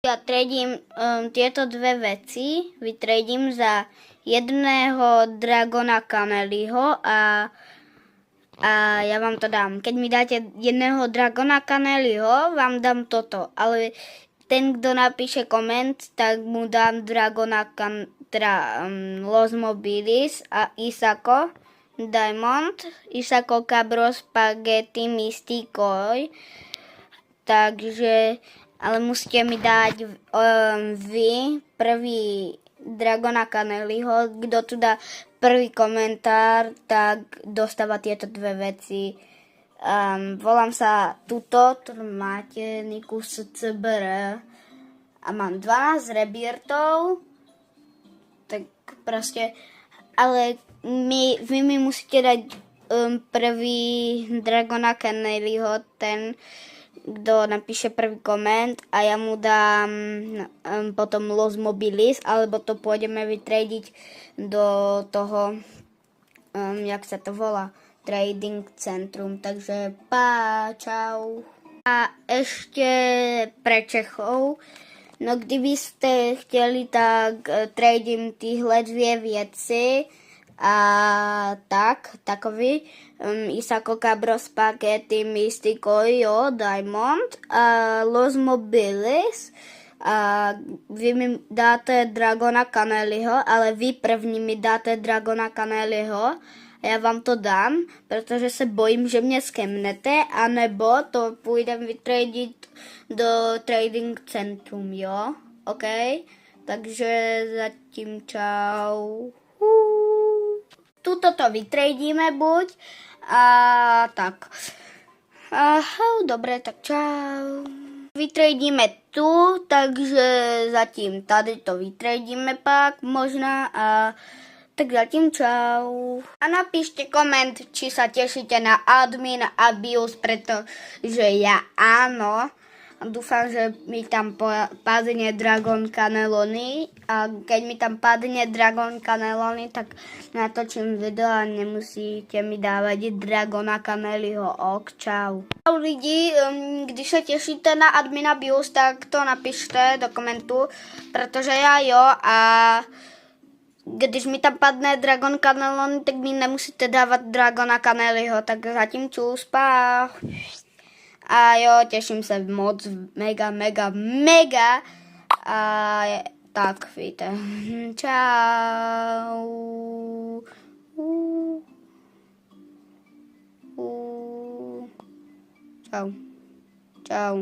Ja tradím tieto dve veci, vytradím za jedného Dragona Canelyho a ja vám to dám. Keď mi dáte jedného Dragona Canelyho, vám dám toto, ale ten, kto napíše koment, tak mu dám Dragona Los Mobilis a Isako Diamond, Isako Cabro Spaghetti Mysticoi. Takže, ale musíte mi dať vy prvý Dragona Canelyho. Kto tu dá prvý komentár, tak dostáva tieto dve veci. Volám sa Tuto, tu máte Nikus CBR a mám 12 rebirtov, tak proste, ale vy mi musíte dať prvý Dragona Canelyho, ten, kto napíše prvý koment a ja mu dám potom Los Mobilis, alebo to pôjdeme vytradiť do toho, jak sa to volá, Trading Centrum. Takže čau. A ešte pre Čechov, no kdyby ste chceli, tak trading týhle dvě věci a takový Isako Cabro Spaghetti Mysticoi Diamond a Los Mobilis a vy mi dáte Dragona Canelyho, ale vy první mi dáte Dragona Canelyho. Já vám to dám, protože se bojím, že mě skemnete, anebo to půjdem vytradit do Trading Centrum, jo? OK? Takže zatím čau. Tuto to vytradíme buď a tak. Dobre, tak čau. Vytradíme tu, takže zatím tady to vytradíme pak možná a tak zatím čau. A napíšte koment, či sa tešíte na admin abuse, pretože ja áno. Dúfam, že mi tam padne Dragon Cannelloni a keď mi tam padne Dragon Cannelloni, tak natočím video a nemusíte mi dávať Dragona Canelyho. Ok, čau. Čau lidi, když se těšíte na admin abuse, tak to napište do komentu, protože já jo a když mi tam padne Dragon Cannelloni, tak mi nemusíte dávat Dragona Canelyho, tak zatím čus, pa. A jo, těším se moc, mega. A tak, víte. Čau. Čau.